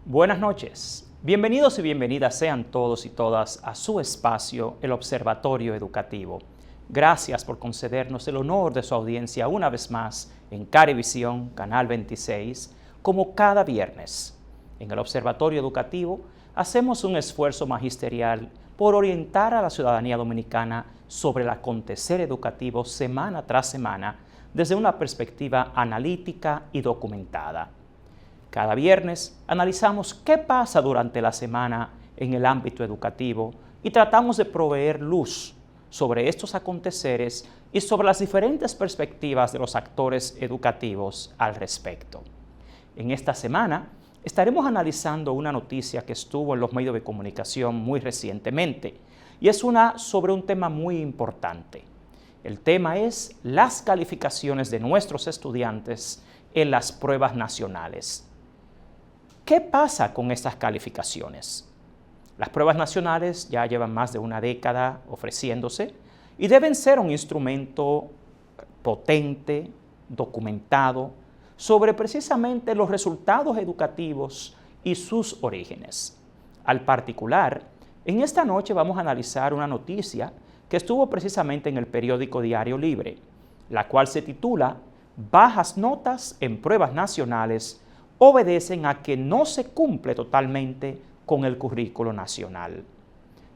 Buenas noches. Bienvenidos y bienvenidas sean todos y todas a su espacio, el Observatorio Educativo. Gracias por concedernos el honor de su audiencia una vez más en Carevisión, Canal 26, como cada viernes. En el Observatorio Educativo hacemos un esfuerzo magisterial por orientar a la ciudadanía dominicana sobre el acontecer educativo semana tras semana desde una perspectiva analítica y documentada. Cada viernes analizamos qué pasa durante la semana en el ámbito educativo y tratamos de proveer luz sobre estos aconteceres y sobre las diferentes perspectivas de los actores educativos al respecto. En esta semana estaremos analizando una noticia que estuvo en los medios de comunicación muy recientemente y es sobre un tema muy importante. El tema es las calificaciones de nuestros estudiantes en las pruebas nacionales. ¿Qué pasa con estas calificaciones? Las pruebas nacionales ya llevan más de una década ofreciéndose y deben ser un instrumento potente, documentado, sobre precisamente los resultados educativos y sus orígenes. Al particular, en esta noche vamos a analizar una noticia que estuvo precisamente en el periódico Diario Libre, la cual se titula "Bajas notas en pruebas nacionales obedecen a que no se cumple totalmente con el currículo nacional".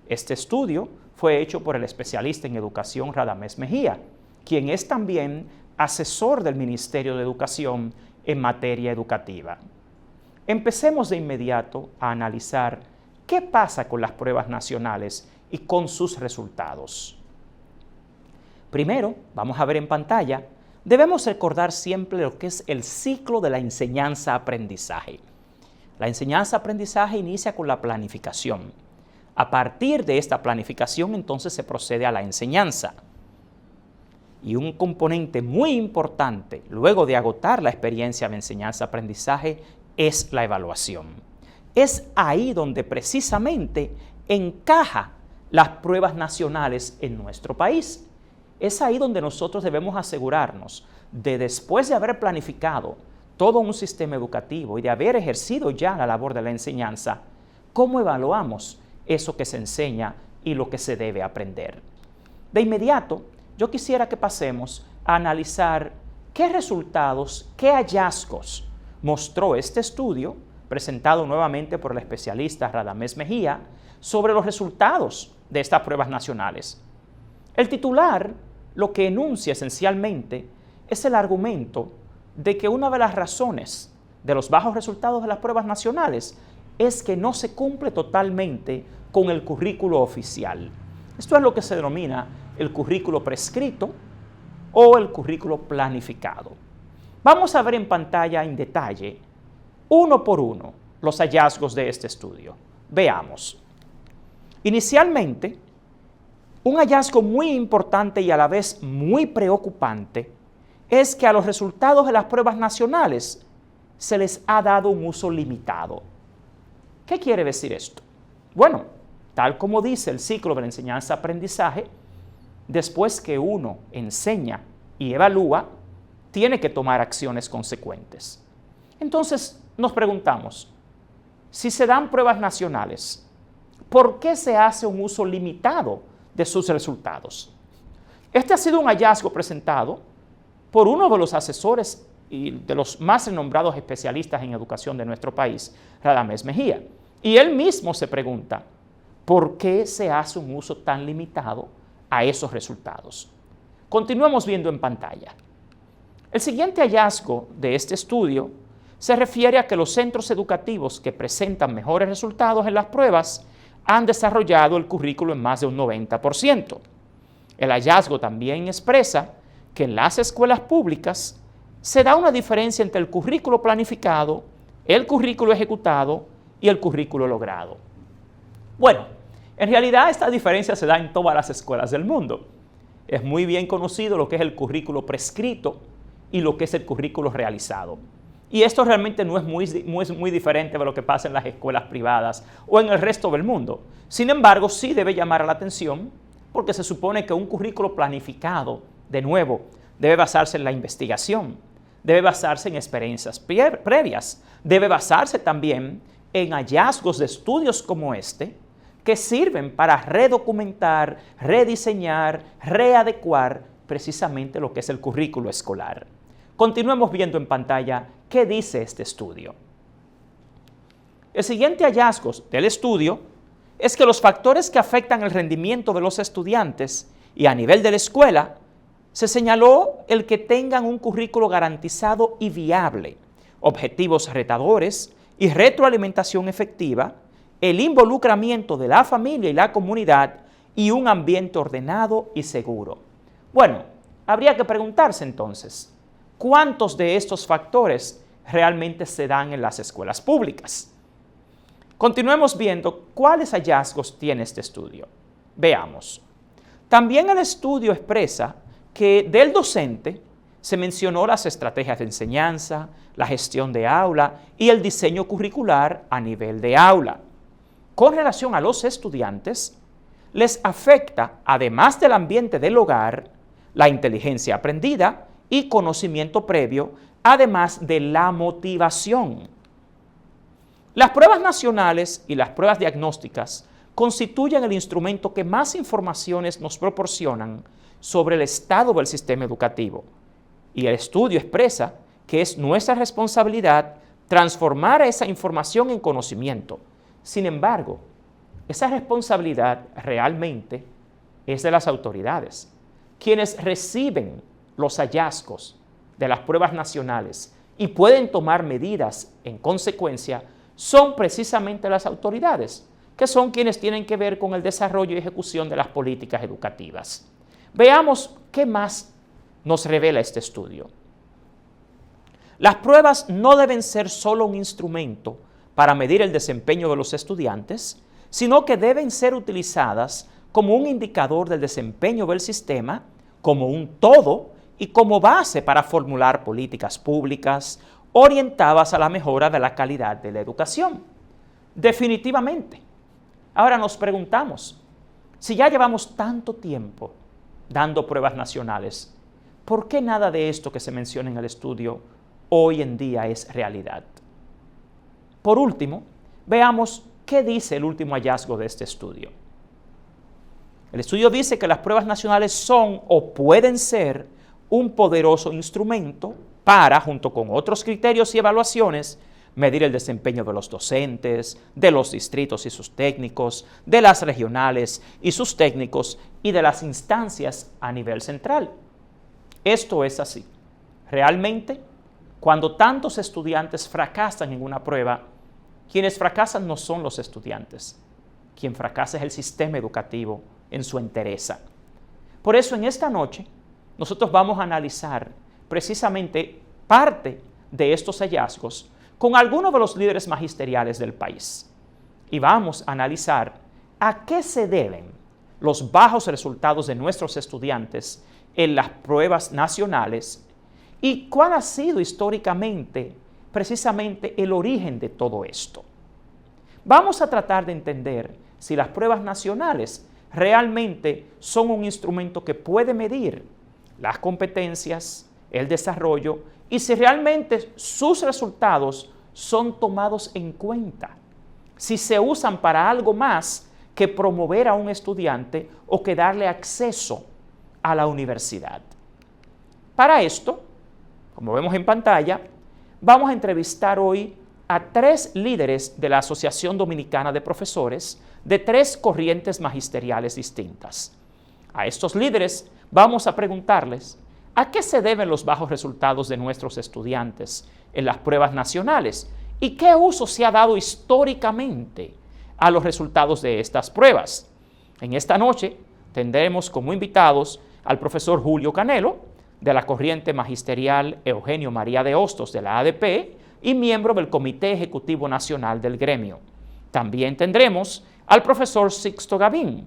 Este estudio fue hecho por el especialista en educación Radamés Mejía, quien es también asesor del Ministerio de Educación en materia educativa. Empecemos de inmediato a analizar qué pasa con las pruebas nacionales y con sus resultados. Primero, vamos a ver en pantalla. Debemos recordar siempre lo que es el ciclo de la enseñanza-aprendizaje. La enseñanza-aprendizaje inicia con la planificación. A partir de esta planificación, entonces se procede a la enseñanza. Y un componente muy importante, luego de agotar la experiencia de enseñanza-aprendizaje, es la evaluación. Es ahí donde precisamente encaja las pruebas nacionales en nuestro país. Es ahí donde nosotros debemos asegurarnos de, después de haber planificado todo un sistema educativo y de haber ejercido ya la labor de la enseñanza, cómo evaluamos eso que se enseña y lo que se debe aprender. De inmediato, yo quisiera que pasemos a analizar qué resultados, qué hallazgos mostró este estudio, presentado nuevamente por el especialista Radamés Mejía, sobre los resultados de estas pruebas nacionales. El titular lo que enuncia esencialmente es el argumento de que una de las razones de los bajos resultados de las pruebas nacionales es que no se cumple totalmente con el currículo oficial. Esto es lo que se denomina el currículo prescrito o el currículo planificado. Vamos a ver en pantalla en detalle, uno por uno, los hallazgos de este estudio. Veamos. Inicialmente, un hallazgo muy importante y a la vez muy preocupante es que a los resultados de las pruebas nacionales se les ha dado un uso limitado. ¿Qué quiere decir esto? Bueno, tal como dice el ciclo de la enseñanza-aprendizaje, después que uno enseña y evalúa, tiene que tomar acciones consecuentes. Entonces nos preguntamos, si se dan pruebas nacionales, ¿por qué se hace un uso limitado de sus resultados? Este ha sido un hallazgo presentado por uno de los asesores y de los más renombrados especialistas en educación de nuestro país, Radamés Mejía. Y él mismo se pregunta, ¿por qué se hace un uso tan limitado a esos resultados? Continuemos viendo en pantalla. El siguiente hallazgo de este estudio se refiere a que los centros educativos que presentan mejores resultados en las pruebas han desarrollado el currículo en más de un 90%. El hallazgo también expresa que en las escuelas públicas se da una diferencia entre el currículo planificado, el currículo ejecutado y el currículo logrado. Bueno, en realidad esta diferencia se da en todas las escuelas del mundo. Es muy bien conocido lo que es el currículo prescrito y lo que es el currículo realizado. Y esto realmente no es muy diferente de lo que pasa en las escuelas privadas o en el resto del mundo. Sin embargo, sí debe llamar la atención porque se supone que un currículo planificado, de nuevo, debe basarse en la investigación, debe basarse en experiencias previas, debe basarse también en hallazgos de estudios como este, que sirven para redocumentar, rediseñar, readecuar precisamente lo que es el currículo escolar. Continuemos viendo en pantalla qué dice este estudio. El siguiente hallazgo del estudio es que los factores que afectan el rendimiento de los estudiantes y a nivel de la escuela, se señaló el que tengan un currículo garantizado y viable, objetivos retadores y retroalimentación efectiva, el involucramiento de la familia y la comunidad y un ambiente ordenado y seguro. Bueno, habría que preguntarse entonces, ¿cuántos de estos factores realmente se dan en las escuelas públicas? Continuemos viendo cuáles hallazgos tiene este estudio. Veamos. También el estudio expresa que del docente se mencionó las estrategias de enseñanza, la gestión de aula y el diseño curricular a nivel de aula. Con relación a los estudiantes, les afecta, además del ambiente del hogar, la inteligencia aprendida y conocimiento previo, además de la motivación. Las pruebas nacionales y las pruebas diagnósticas constituyen el instrumento que más informaciones nos proporcionan sobre el estado del sistema educativo. Y el estudio expresa que es nuestra responsabilidad transformar esa información en conocimiento. Sin embargo, esa responsabilidad realmente es de las autoridades, quienes reciben los hallazgos de las pruebas nacionales y pueden tomar medidas en consecuencia, son precisamente las autoridades, que son quienes tienen que ver con el desarrollo y ejecución de las políticas educativas. Veamos qué más nos revela este estudio. Las pruebas no deben ser solo un instrumento para medir el desempeño de los estudiantes, sino que deben ser utilizadas como un indicador del desempeño del sistema, como un todo y como base para formular políticas públicas orientadas a la mejora de la calidad de la educación. Definitivamente. Ahora nos preguntamos, si ya llevamos tanto tiempo dando pruebas nacionales, ¿por qué nada de esto que se menciona en el estudio hoy en día es realidad? Por último, veamos qué dice el último hallazgo de este estudio. El estudio dice que las pruebas nacionales son o pueden ser un poderoso instrumento para, junto con otros criterios y evaluaciones, medir el desempeño de los docentes, de los distritos y sus técnicos, de las regionales y sus técnicos y de las instancias a nivel central. Esto es así. Realmente, cuando tantos estudiantes fracasan en una prueba, quienes fracasan no son los estudiantes. Quien fracasa es el sistema educativo en su entereza. Por eso en esta noche nosotros vamos a analizar precisamente parte de estos hallazgos con algunos de los líderes magisteriales del país. Y vamos a analizar a qué se deben los bajos resultados de nuestros estudiantes en las pruebas nacionales y cuál ha sido históricamente precisamente el origen de todo esto. Vamos a tratar de entender si las pruebas nacionales realmente son un instrumento que puede medir las competencias, el desarrollo y si realmente sus resultados son tomados en cuenta, si se usan para algo más que promover a un estudiante o que darle acceso a la universidad. Para esto, como vemos en pantalla, vamos a entrevistar hoy a 3 líderes de la Asociación Dominicana de Profesores de 3 corrientes magisteriales distintas. A estos líderes vamos a preguntarles ¿a qué se deben los bajos resultados de nuestros estudiantes en las pruebas nacionales? ¿Y qué uso se ha dado históricamente a los resultados de estas pruebas? En esta noche tendremos como invitados al profesor Julio Canelo, de la corriente magisterial Eugenio María de Hostos de la ADP y miembro del Comité Ejecutivo Nacional del gremio. También tendremos al profesor Sixto Gavín,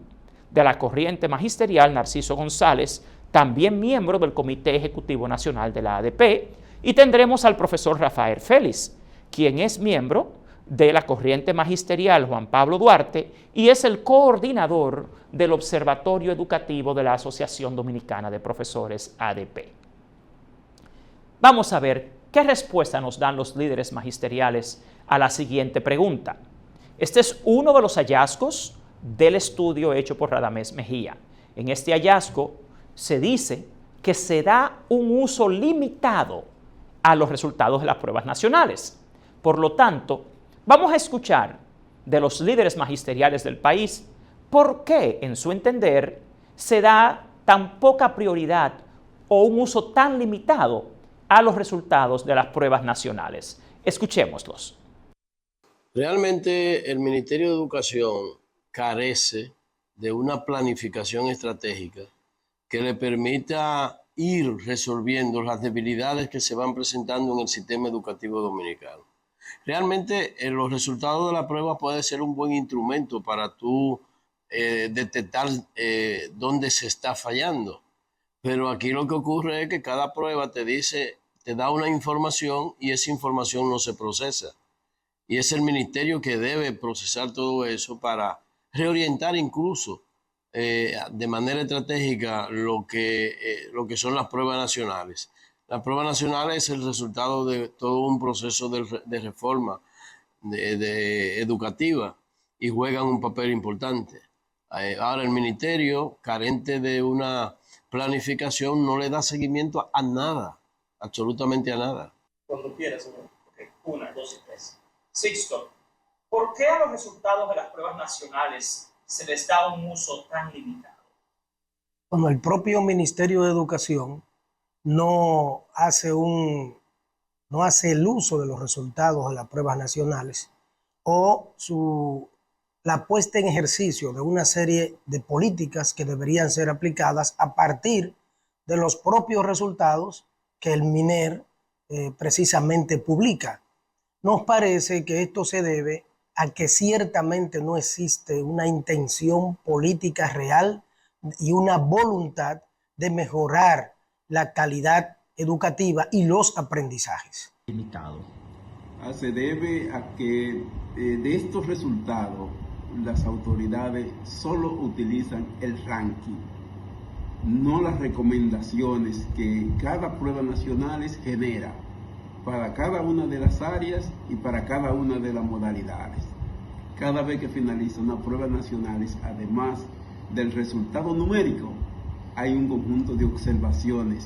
de la corriente magisterial Narciso González, también miembro del Comité Ejecutivo Nacional de la ADP, y tendremos al profesor Rafael Félix, quien es miembro de la corriente magisterial Juan Pablo Duarte y es el coordinador del Observatorio Educativo de la Asociación Dominicana de Profesores ADP. Vamos a ver qué respuesta nos dan los líderes magisteriales a la siguiente pregunta. Este es uno de los hallazgos del estudio hecho por Radamés Mejía. En este hallazgo se dice que se da un uso limitado a los resultados de las pruebas nacionales. Por lo tanto, vamos a escuchar de los líderes magisteriales del país por qué, en su entender, se da tan poca prioridad o un uso tan limitado a los resultados de las pruebas nacionales. Escuchémoslos. Realmente el Ministerio de Educación carece de una planificación estratégica que le permita ir resolviendo las debilidades que se van presentando en el sistema educativo dominicano. Realmente los resultados de la prueba pueden ser un buen instrumento para tú detectar dónde se está fallando. Pero aquí lo que ocurre es que cada prueba te da una información y esa información no se procesa. Y es el ministerio que debe procesar todo eso para reorientar incluso de manera estratégica lo que son las pruebas nacionales. Las pruebas nacionales es el resultado de todo un proceso de reforma educativa y juegan un papel importante. Ahora el ministerio, carente de una planificación, no le da seguimiento a nada, absolutamente a nada. Cuando quieras, señor. Okay. 1, 2 y 3. Sixto, ¿por qué a los resultados de las pruebas nacionales se les da un uso tan limitado? Bueno, el propio Ministerio de Educación no hace el uso de los resultados de las pruebas nacionales o la puesta en ejercicio de una serie de políticas que deberían ser aplicadas a partir de los propios resultados que el MINER precisamente publica. Nos parece que esto se debe a que ciertamente no existe una intención política real y una voluntad de mejorar la calidad educativa y los aprendizajes. Se debe a que de estos resultados las autoridades solo utilizan el ranking, no las recomendaciones que cada prueba nacional genera para cada una de las áreas y para cada una de las modalidades. Cada vez que finaliza una prueba nacional, además del resultado numérico, hay un conjunto de observaciones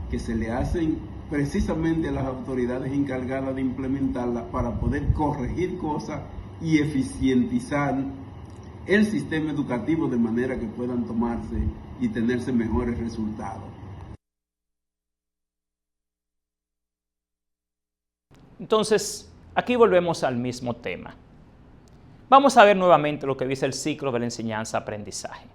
que se le hacen precisamente a las autoridades encargadas de implementarla para poder corregir cosas y eficientizar el sistema educativo de manera que puedan tomarse y tenerse mejores resultados. Entonces, aquí volvemos al mismo tema. Vamos a ver nuevamente lo que dice el ciclo de la enseñanza-aprendizaje.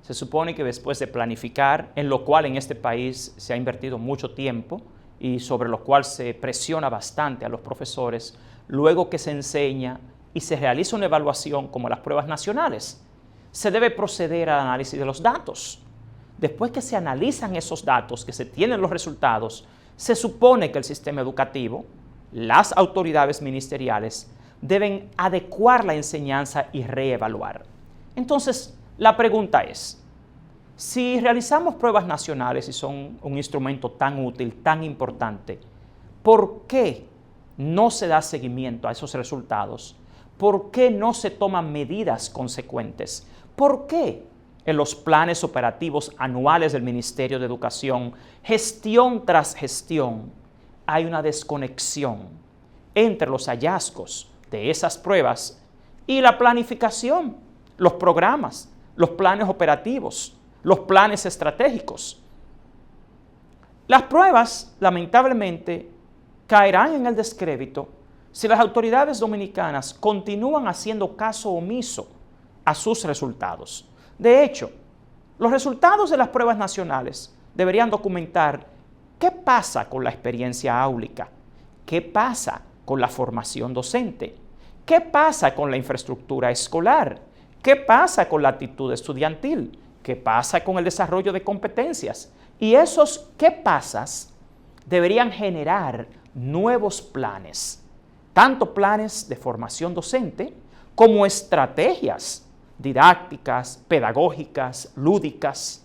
Se supone que después de planificar, en lo cual en este país se ha invertido mucho tiempo y sobre lo cual se presiona bastante a los profesores, luego que se enseña y se realiza una evaluación como las pruebas nacionales, se debe proceder al análisis de los datos. Después que se analizan esos datos, que se tienen los resultados, se supone que el sistema educativo, las autoridades ministeriales, deben adecuar la enseñanza y reevaluar. Entonces, la pregunta es, si realizamos pruebas nacionales y son un instrumento tan útil, tan importante, ¿por qué no se da seguimiento a esos resultados? ¿Por qué no se toman medidas consecuentes? ¿Por qué en los planes operativos anuales del Ministerio de Educación, gestión tras gestión, hay una desconexión entre los hallazgos de esas pruebas y la planificación, los programas, los planes operativos, los planes estratégicos? Las pruebas, lamentablemente, caerán en el descrédito si las autoridades dominicanas continúan haciendo caso omiso a sus resultados. De hecho, los resultados de las pruebas nacionales deberían documentar qué pasa con la experiencia áulica, qué pasa con la formación docente, qué pasa con la infraestructura escolar, qué pasa con la actitud estudiantil, qué pasa con el desarrollo de competencias. Y esos qué pasas deberían generar nuevos planes, tanto planes de formación docente como estrategias didácticas, pedagógicas, lúdicas,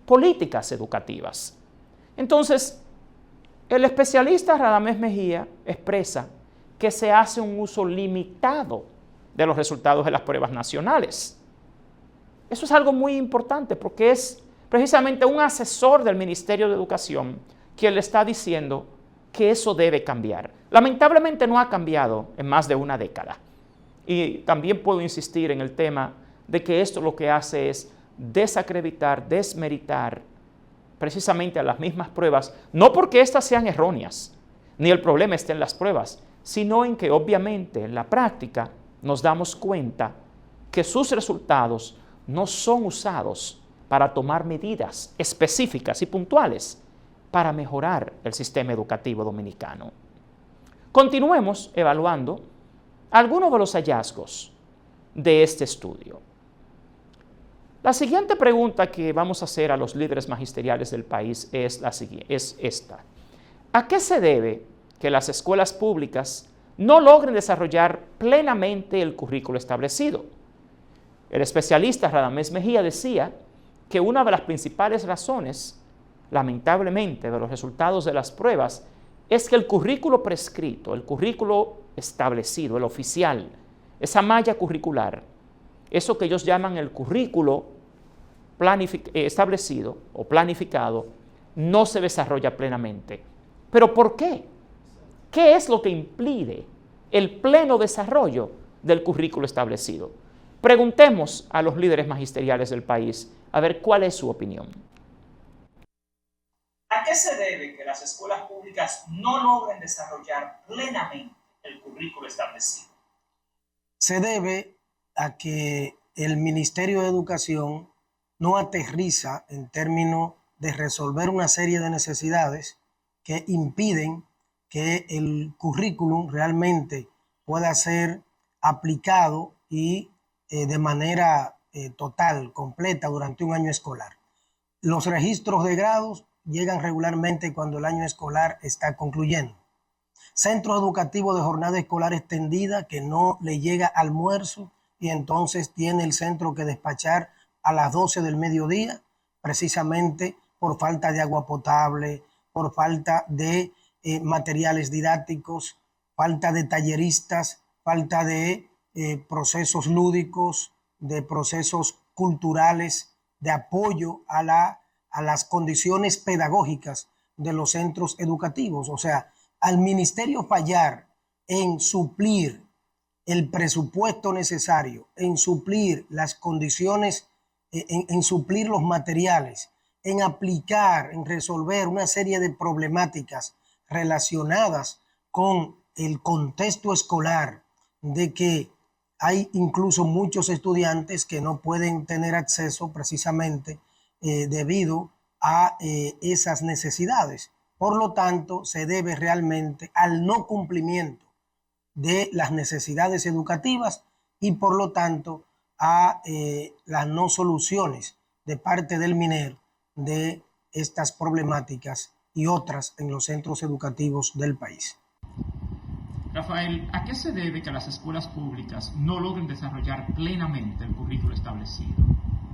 políticas educativas. Entonces, el especialista Radamés Mejía expresa que se hace un uso limitado de los resultados de las pruebas nacionales. Eso es algo muy importante porque es precisamente un asesor del Ministerio de Educación quien le está diciendo que eso debe cambiar. Lamentablemente no ha cambiado en más de una década. Y también puedo insistir en el tema de que esto lo que hace es desacreditar, desmeritar precisamente a las mismas pruebas, no porque éstas sean erróneas, ni el problema esté en las pruebas, sino en que obviamente en la práctica nos damos cuenta que sus resultados no son usados para tomar medidas específicas y puntuales para mejorar el sistema educativo dominicano. Continuemos evaluando algunos de los hallazgos de este estudio. La siguiente pregunta que vamos a hacer a los líderes magisteriales del país es esta. ¿A qué se debe que las escuelas públicas no logren desarrollar plenamente el currículo establecido? El especialista Radamés Mejía decía que una de las principales razones, lamentablemente, de los resultados de las pruebas es que el currículo prescrito, el currículo establecido, el oficial, esa malla curricular, eso que ellos llaman el currículo establecido o planificado, no se desarrolla plenamente. ¿Pero por qué? ¿Qué es lo que impide el pleno desarrollo del currículo establecido? Preguntemos a los líderes magisteriales del país a ver cuál es su opinión. ¿A qué se debe que las escuelas públicas no logren desarrollar plenamente el currículo establecido? Se debe a que el Ministerio de Educación no aterriza en términos de resolver una serie de necesidades que impiden que el currículum realmente pueda ser aplicado y de manera total, completa, durante un año escolar. Los registros de grados llegan regularmente cuando el año escolar está concluyendo. Centro educativo de jornada escolar extendida que no le llega almuerzo y entonces tiene el centro que despachar a las 12 del mediodía, precisamente por falta de agua potable, por falta de materiales didácticos, falta de talleristas, falta de procesos lúdicos, de procesos culturales, de apoyo a las condiciones pedagógicas de los centros educativos. O sea, al ministerio fallar en suplir el presupuesto necesario, en suplir las condiciones, en suplir los materiales, en aplicar, en resolver una serie de problemáticas relacionadas con el contexto escolar, de que hay incluso muchos estudiantes que no pueden tener acceso precisamente debido a esas necesidades. Por lo tanto, se debe realmente al no cumplimiento de las necesidades educativas y por lo tanto a las no soluciones de parte del MINER de estas problemáticas y otras en los centros educativos del país. Rafael, ¿a qué se debe que las escuelas públicas no logren desarrollar plenamente el currículo establecido?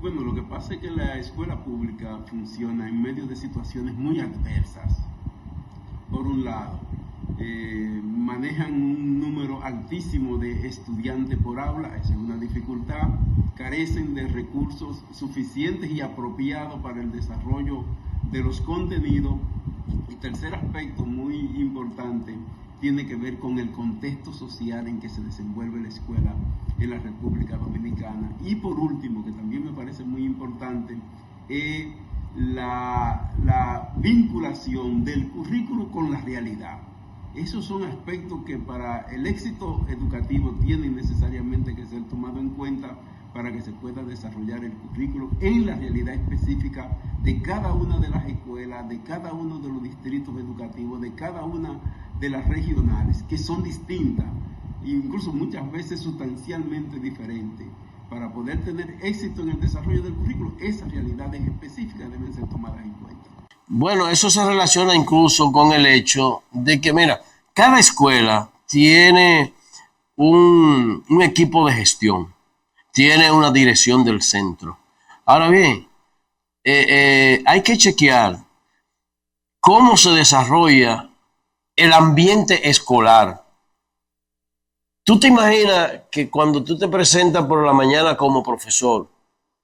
Bueno, lo que pasa es que la escuela pública funciona en medio de situaciones muy adversas. Por un lado, manejan un número altísimo de estudiantes por aula, esa es una dificultad, carecen de recursos suficientes y apropiados para el desarrollo de los contenidos. Y tercer aspecto muy importante tiene que ver con el contexto social en que se desenvuelve la escuela en la República Dominicana. Y por último, que también me parece muy importante, la vinculación del currículo con la realidad. Esos son aspectos que para el éxito educativo tienen necesariamente que ser tomados en cuenta para que se pueda desarrollar el currículo en la realidad específica de cada una de las escuelas, de cada uno de los distritos educativos, de cada una de las regionales, que son distintas e incluso muchas veces sustancialmente diferentes. Para poder tener éxito en el desarrollo del currículo, esas realidades específicas deben ser tomadas en cuenta. Bueno, eso se relaciona incluso con el hecho de que, mira, cada escuela tiene un equipo de gestión, tiene una dirección del centro. Ahora bien, hay que chequear cómo se desarrolla el ambiente escolar Tú te imaginas que cuando tú te presentas por la mañana como profesor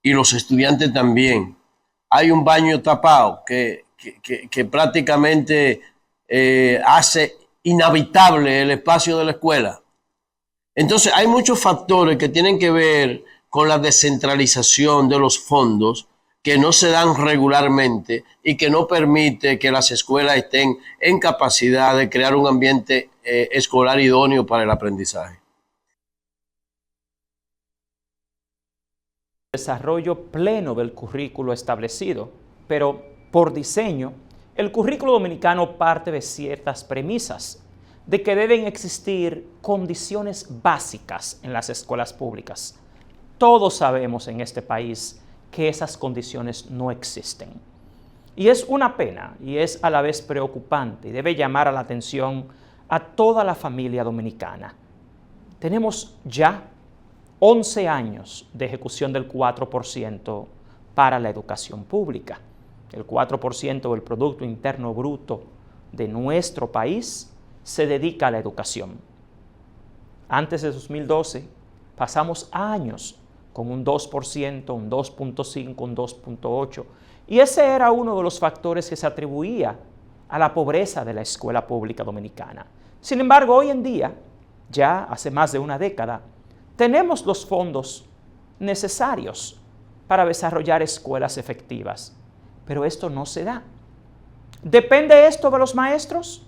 y los estudiantes también, hay un baño tapado que prácticamente hace inhabitable el espacio de la escuela. Entonces hay muchos factores que tienen que ver con la descentralización de los fondos que no se dan regularmente y que no permite que las escuelas estén en capacidad de crear un ambiente escolar idóneo para el aprendizaje. Desarrollo pleno del currículo establecido, pero por diseño, el currículo dominicano parte de ciertas premisas, de que deben existir condiciones básicas en las escuelas públicas. Todos sabemos en este país que esas condiciones no existen. Y es una pena y es a la vez preocupante y debe llamar a la atención a toda la familia dominicana. Tenemos ya 11 años de ejecución del 4% para la educación pública. El 4% del Producto Interno Bruto de nuestro país se dedica a la educación. Antes de 2012 pasamos años con un 2%, un 2.5%, un 2.8%, y ese era uno de los factores que se atribuía a la pobreza de la escuela pública dominicana. Sin embargo, hoy en día, ya hace más de una década, tenemos los fondos necesarios para desarrollar escuelas efectivas, pero esto no se da. ¿Depende esto de los maestros?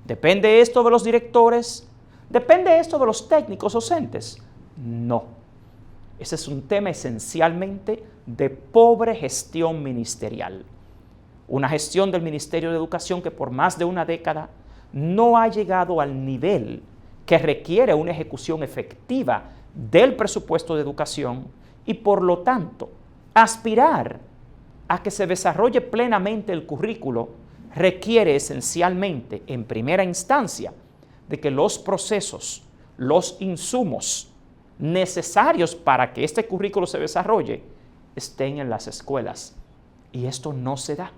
¿Depende esto de los directores? ¿Depende esto de los técnicos docentes? No. Ese es un tema esencialmente de pobre gestión ministerial. Una gestión del Ministerio de Educación que por más de una década no ha llegado al nivel que requiere una ejecución efectiva del presupuesto de educación y por lo tanto aspirar a que se desarrolle plenamente el currículo requiere esencialmente en primera instancia de que los procesos, los insumos necesarios para que este currículo se desarrolle estén en las escuelas. Y esto no se da.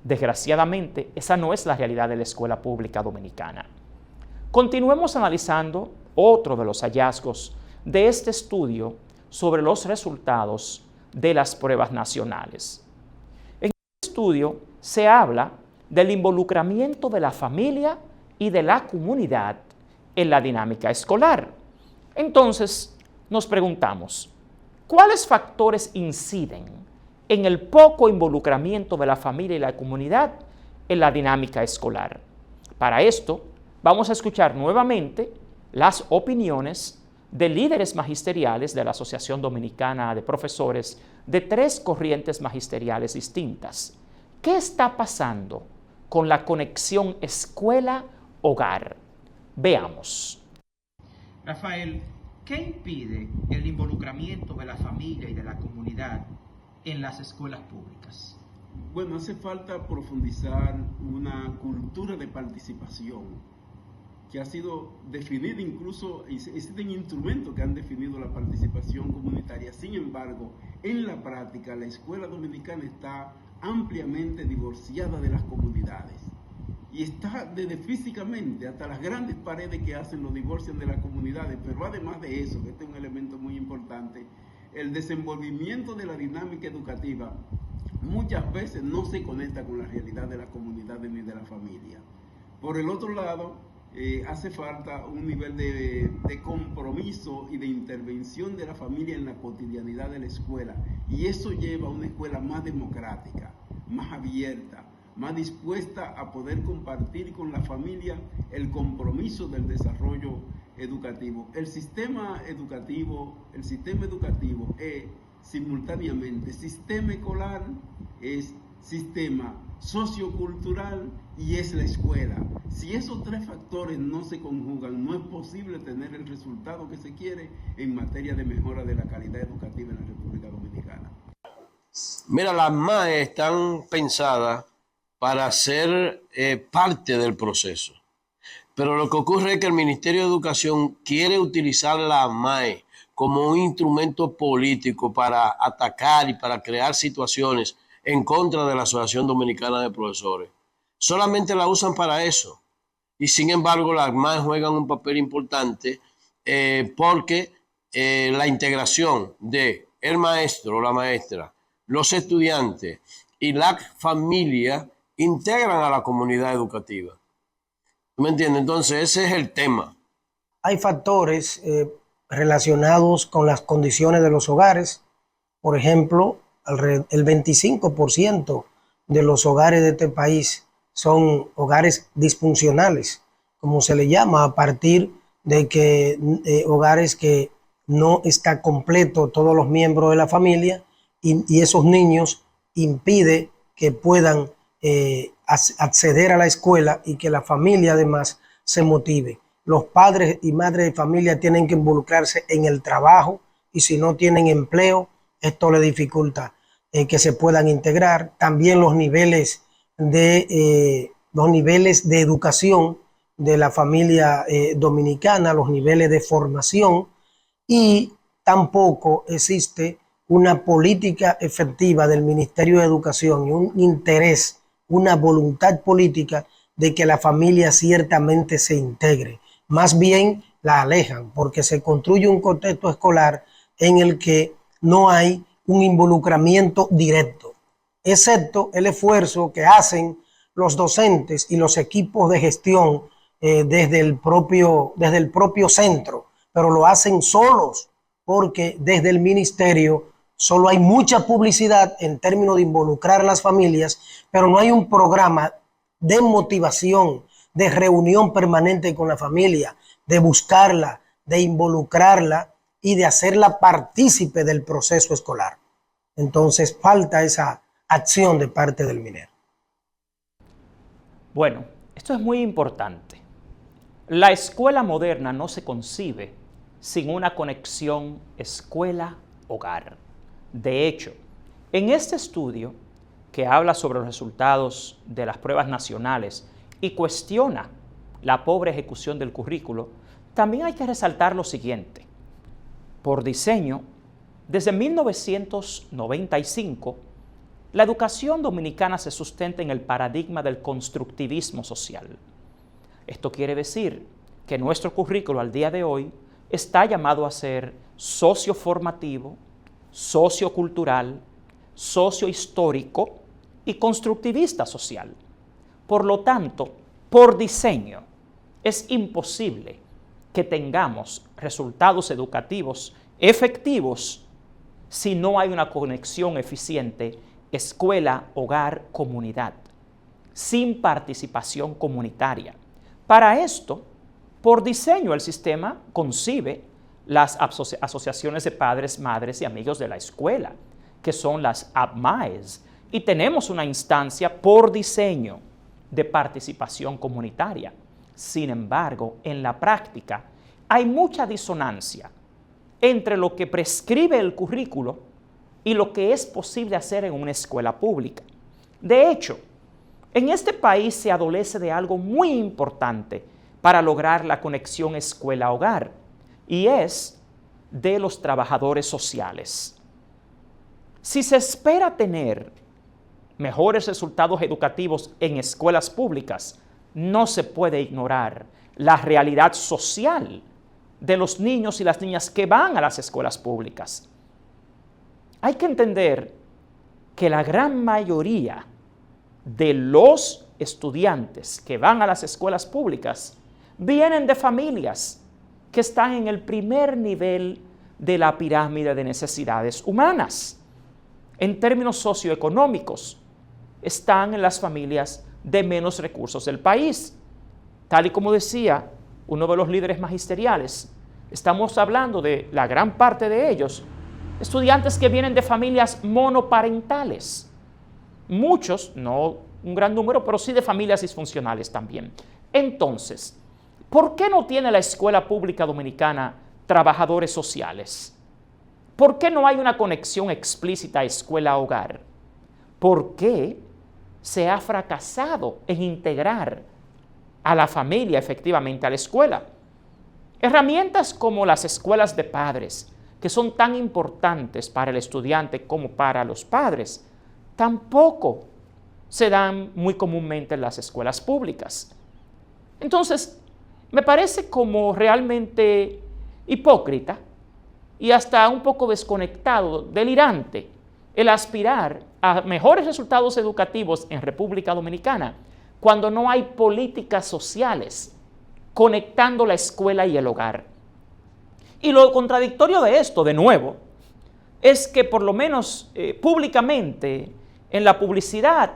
Desgraciadamente, esa no es la realidad de la escuela pública dominicana. Continuemos analizando otro de los hallazgos de este estudio sobre los resultados de las pruebas nacionales. En este estudio se habla del involucramiento de la familia y de la comunidad en la dinámica escolar. Entonces, nos preguntamos, ¿cuáles factores inciden en el poco involucramiento de la familia y la comunidad en la dinámica escolar? Para esto, vamos a escuchar nuevamente las opiniones de líderes magisteriales de la Asociación Dominicana de Profesores de 3 corrientes magisteriales distintas. ¿Qué está pasando con la conexión escuela-hogar? Veamos. Rafael, ¿qué impide el involucramiento de la familia y de la comunidad en las escuelas públicas? Bueno, hace falta profundizar una cultura de participación que ha sido definida, incluso existen instrumentos que han definido la participación comunitaria. Sin embargo, en la práctica, la escuela dominicana está ampliamente divorciada de las comunidades. Y está desde físicamente, hasta las grandes paredes que hacen lo divorcian de las comunidades. Pero además de eso, que este es un elemento muy importante, el desenvolvimiento de la dinámica educativa muchas veces no se conecta con la realidad de las comunidades ni de la familia. Por el otro lado, hace falta un nivel de compromiso y de intervención de la familia en la cotidianidad de la escuela. Y eso lleva a una escuela más democrática, más abierta, más dispuesta a poder compartir con la familia el compromiso del desarrollo educativo. El sistema educativo es simultáneamente sistema escolar, es sistema sociocultural y es la escuela. Si esos 3 factores no se conjugan, no es posible tener el resultado que se quiere en materia de mejora de la calidad educativa en la República Dominicana. Mira, las MAE están pensadas para ser parte del proceso. Pero lo que ocurre es que el Ministerio de Educación quiere utilizar la MAE como un instrumento político para atacar y para crear situaciones en contra de la Asociación Dominicana de Profesores. Solamente la usan para eso. Y sin embargo, las MAE juegan un papel importante porque la integración de el maestro o la maestra, los estudiantes y la familia integran a la comunidad educativa. ¿Me entiendes? Entonces ese es el tema. Hay factores relacionados con las condiciones de los hogares. Por ejemplo, el 25% de los hogares de este país son hogares disfuncionales, como se le llama, a partir de que hogares que no está completo todos los miembros de la familia y esos niños impide que puedan acceder a la escuela y que la familia además se motive. Los padres y madres de familia tienen que involucrarse en el trabajo y si no tienen empleo, esto le dificulta que se puedan integrar. También los niveles de educación de la familia dominicana, los niveles de formación, y tampoco existe una política efectiva del Ministerio de Educación y un interés, una voluntad política de que la familia ciertamente se integre. Más bien la alejan porque se construye un contexto escolar en el que no hay un involucramiento directo, excepto el esfuerzo que hacen los docentes y los equipos de gestión desde el propio centro, pero lo hacen solos porque desde el ministerio solo hay mucha publicidad en términos de involucrar a las familias, pero no hay un programa de motivación, de reunión permanente con la familia, de buscarla, de involucrarla y de hacerla partícipe del proceso escolar. Entonces falta esa acción de parte del MINER. Bueno, esto es muy importante. La escuela moderna no se concibe sin una conexión escuela-hogar. De hecho, en este estudio, que habla sobre los resultados de las pruebas nacionales y cuestiona la pobre ejecución del currículo, también hay que resaltar lo siguiente. Por diseño, desde 1995, la educación dominicana se sustenta en el paradigma del constructivismo social. Esto quiere decir que nuestro currículo al día de hoy está llamado a ser socioformativo, sociocultural, sociohistórico y constructivista social. Por lo tanto, por diseño, es imposible que tengamos resultados educativos efectivos si no hay una conexión eficiente escuela, hogar, comunidad, sin participación comunitaria. Para esto, por diseño, el sistema concibe las asociaciones de padres, madres y amigos de la escuela, que son las APMAES, y tenemos una instancia por diseño de participación comunitaria. Sin embargo, en la práctica hay mucha disonancia entre lo que prescribe el currículo y lo que es posible hacer en una escuela pública. De hecho, en este país se adolece de algo muy importante para lograr la conexión escuela-hogar, y es de los trabajadores sociales. Si se espera tener mejores resultados educativos en escuelas públicas, no se puede ignorar la realidad social de los niños y las niñas que van a las escuelas públicas. Hay que entender que la gran mayoría de los estudiantes que van a las escuelas públicas vienen de familias que están en el primer nivel de la pirámide de necesidades humanas. En términos socioeconómicos, están en las familias de menos recursos del país. Tal y como decía uno de los líderes magisteriales, estamos hablando de la gran parte de ellos, estudiantes que vienen de familias monoparentales. Muchos, no un gran número, pero sí de familias disfuncionales también. Entonces, ¿por qué no tiene la escuela pública dominicana trabajadores sociales? ¿Por qué no hay una conexión explícita escuela-hogar? ¿Por qué se ha fracasado en integrar a la familia efectivamente a la escuela? Herramientas como las escuelas de padres, que son tan importantes para el estudiante como para los padres, tampoco se dan muy comúnmente en las escuelas públicas. Entonces, me parece como realmente hipócrita y hasta un poco desconectado, delirante, el aspirar a mejores resultados educativos en República Dominicana cuando no hay políticas sociales conectando la escuela y el hogar. Y lo contradictorio de esto, de nuevo, es que por lo menos públicamente en la publicidad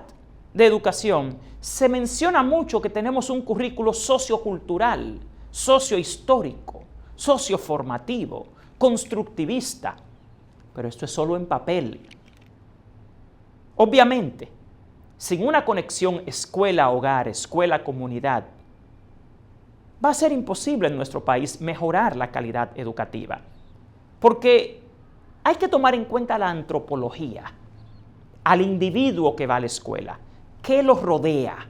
de educación se menciona mucho que tenemos un currículo sociocultural, sociohistórico, socioformativo, constructivista, pero esto es solo en papel. Obviamente, sin una conexión escuela-hogar, escuela-comunidad, va a ser imposible en nuestro país mejorar la calidad educativa, porque hay que tomar en cuenta la antropología, al individuo que va a la escuela, qué lo rodea,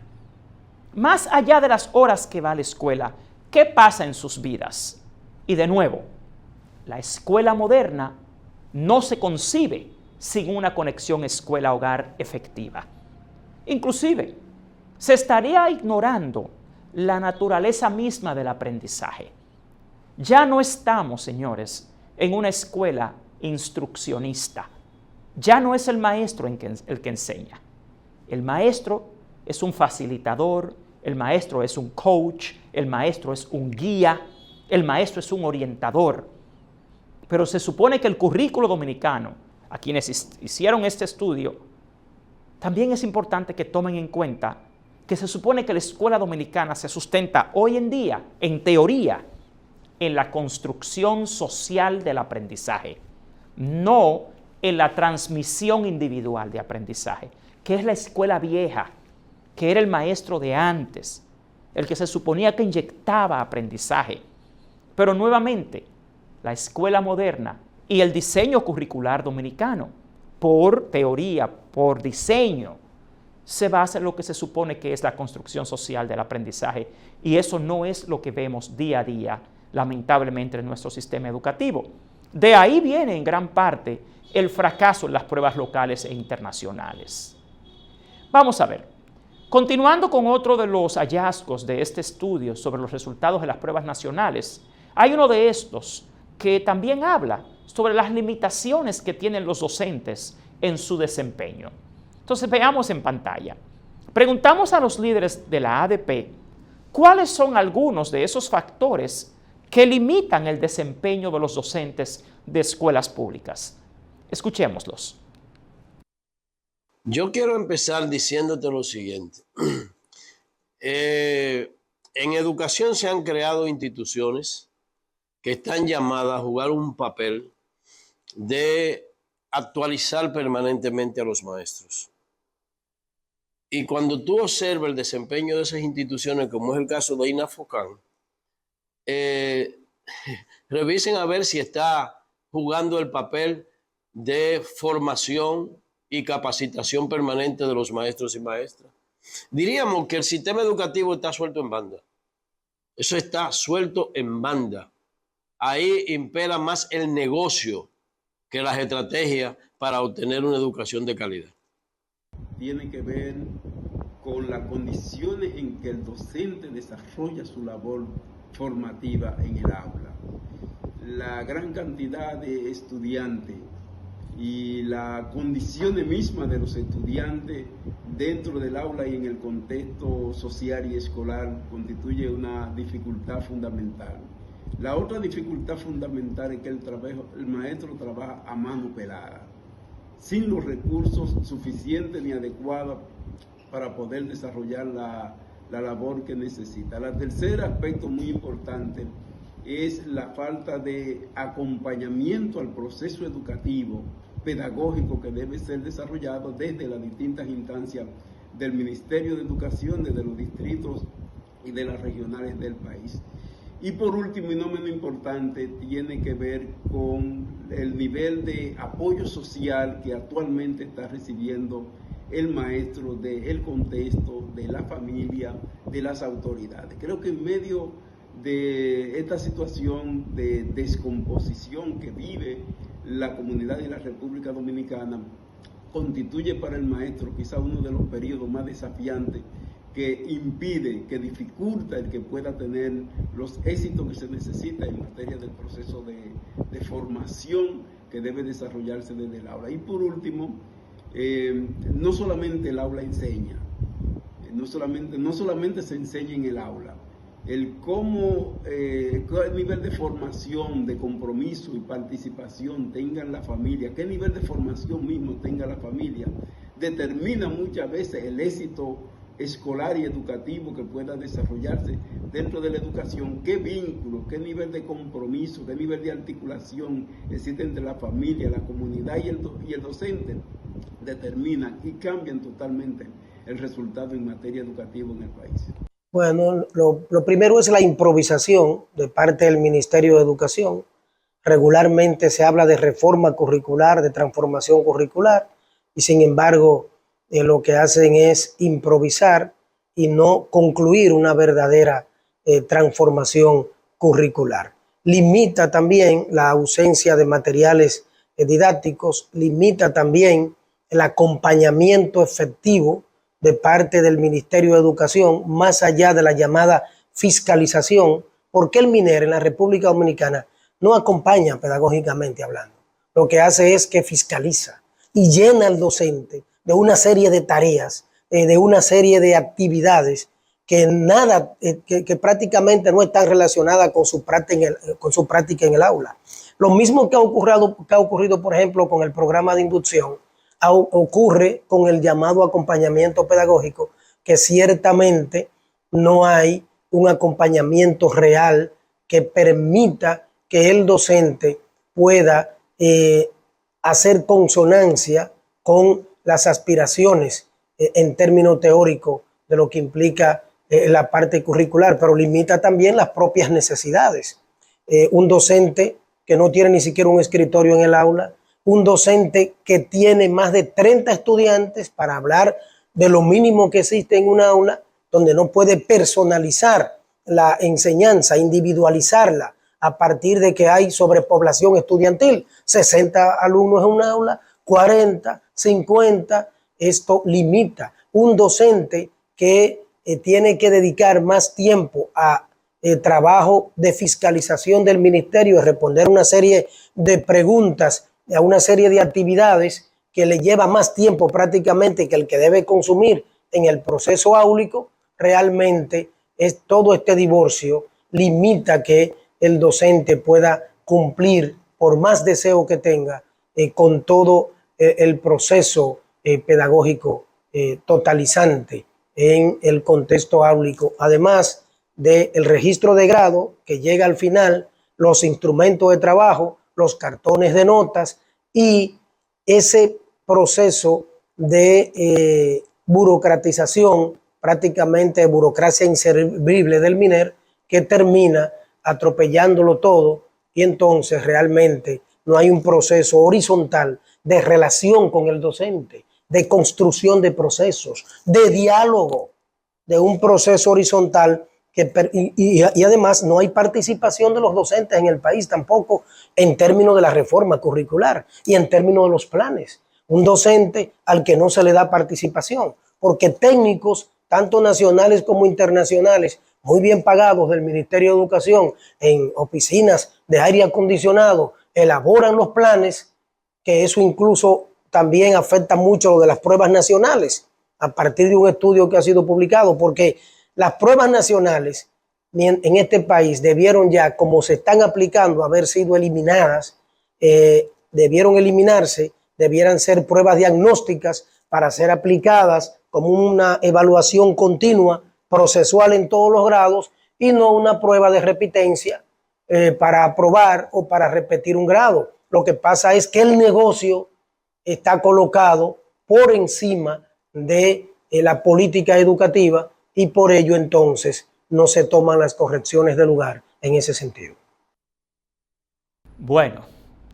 más allá de las horas que va a la escuela, qué pasa en sus vidas. Y de nuevo, la escuela moderna no se concibe sin una conexión escuela-hogar efectiva. Inclusive, se estaría ignorando la naturaleza misma del aprendizaje. Ya no estamos, señores, en una escuela instruccionista. Ya no es el maestro el que enseña. El maestro es un facilitador, el maestro es un coach, el maestro es un guía, el maestro es un orientador. Pero se supone que el currículo dominicano, a quienes hicieron este estudio, también es importante que tomen en cuenta que se supone que la escuela dominicana se sustenta hoy en día, en teoría, en la construcción social del aprendizaje, no en la transmisión individual de aprendizaje, que es la escuela vieja, que era el maestro de antes, el que se suponía que inyectaba aprendizaje. Pero nuevamente, la escuela moderna y el diseño curricular dominicano, por teoría, por diseño, se basa en lo que se supone que es la construcción social del aprendizaje, y eso no es lo que vemos día a día, lamentablemente, en nuestro sistema educativo. De ahí viene en gran parte el fracaso en las pruebas locales e internacionales. Vamos a ver, continuando con otro de los hallazgos de este estudio sobre los resultados de las pruebas nacionales, hay uno de estos que también habla sobre las limitaciones que tienen los docentes en su desempeño. Entonces veamos en pantalla. Preguntamos a los líderes de la ADP cuáles son algunos de esos factores que limitan el desempeño de los docentes de escuelas públicas. Escuchémoslos. Yo quiero empezar diciéndote lo siguiente. En educación se han creado instituciones que están llamadas a jugar un papel de actualizar permanentemente a los maestros. Y cuando tú observas el desempeño de esas instituciones, como es el caso de INAFOCAN, revisen a ver si está jugando el papel de formación y capacitación permanente de los maestros y maestras. Diríamos que el sistema educativo está suelto en banda. Eso está suelto en banda. Ahí impera más el negocio que las estrategias para obtener una educación de calidad. Tiene que ver con las condiciones en que el docente desarrolla su labor formativa en el aula. La gran cantidad de estudiantes y las condiciones mismas de los estudiantes dentro del aula y en el contexto social y escolar constituye una dificultad fundamental. La otra dificultad fundamental es que el maestro trabaja a mano pelada, sin los recursos suficientes ni adecuados para poder desarrollar la labor que necesita. El tercer aspecto muy importante es la falta de acompañamiento al proceso educativo, pedagógico que debe ser desarrollado desde las distintas instancias del Ministerio de Educación, desde los distritos y de las regionales del país. Y por último, y no menos importante, tiene que ver con el nivel de apoyo social que actualmente está recibiendo el maestro del contexto, de la familia, de las autoridades. Creo que en medio de esta situación de descomposición que vive la comunidad de la República Dominicana, constituye para el maestro quizá uno de los periodos más desafiantes que impide, que dificulta el que pueda tener los éxitos que se necesita en materia del proceso de formación que debe desarrollarse desde el aula. Y por último, no solamente el aula enseña, no solamente se enseña en el aula, el cómo, qué nivel de formación, de compromiso y participación tenga la familia, qué nivel de formación mismo tenga la familia, determina muchas veces el éxito escolar y educativo que pueda desarrollarse dentro de la educación, qué vínculo, qué nivel de compromiso, qué nivel de articulación existe entre la familia, la comunidad y el docente, determinan y cambian totalmente el resultado en materia educativa en el país. Bueno, lo primero es la improvisación de parte del Ministerio de Educación. Regularmente se habla de reforma curricular, de transformación curricular, y sin embargo lo que hacen es improvisar y no concluir una verdadera transformación curricular. Limita también la ausencia de materiales didácticos, limita también el acompañamiento efectivo de parte del Ministerio de Educación, más allá de la llamada fiscalización, porque el MINER en la República Dominicana no acompaña pedagógicamente hablando. Lo que hace es que fiscaliza y llena al docente de una serie de tareas, de una serie de actividades que prácticamente no están relacionadas con su práctica en el aula. Lo mismo que ha ocurrido, por ejemplo, con el programa de inducción, ocurre con el llamado acompañamiento pedagógico, que ciertamente no hay un acompañamiento real que permita que el docente pueda hacer consonancia con las aspiraciones en términos teóricos de lo que implica la parte curricular, pero limita también las propias necesidades. Un docente que no tiene ni siquiera un escritorio en el aula, un docente que tiene más de 30 estudiantes para hablar de lo mínimo que existe en un aula, donde no puede personalizar la enseñanza, individualizarla a partir de que hay sobrepoblación estudiantil, 60 alumnos en un aula, 40, 50, esto limita. Un docente que tiene que dedicar más tiempo a trabajo de fiscalización del ministerio, de responder una serie de preguntas, a una serie de actividades que le lleva más tiempo prácticamente que el que debe consumir en el proceso áulico, realmente todo este divorcio limita que el docente pueda cumplir, por más deseo que tenga, con todo el proceso pedagógico totalizante en el contexto áulico, además del registro de grado que llega al final, los instrumentos de trabajo, los cartones de notas y ese proceso de burocratización, prácticamente burocracia inservible del MINER, que termina atropellándolo todo, y entonces realmente no hay un proceso horizontal de relación con el docente, de construcción de procesos, de diálogo, de un proceso horizontal y además no hay participación de los docentes en el país tampoco en términos de la reforma curricular y en términos de los planes. Un docente al que no se le da participación, porque técnicos, tanto nacionales como internacionales, muy bien pagados del Ministerio de Educación, en oficinas de aire acondicionado, elaboran los planes, que eso incluso también afecta mucho lo de las pruebas nacionales, a partir de un estudio que ha sido publicado, porque las pruebas nacionales en este país debieron ya, como se están aplicando, haber sido eliminadas, debieron eliminarse, debieran ser pruebas diagnósticas para ser aplicadas como una evaluación continua, procesual en todos los grados, y no una prueba de repitencia para aprobar o para repetir un grado. Lo que pasa es que el negocio está colocado por encima de la política educativa y por ello entonces no se toman las correcciones de lugar en ese sentido. Bueno,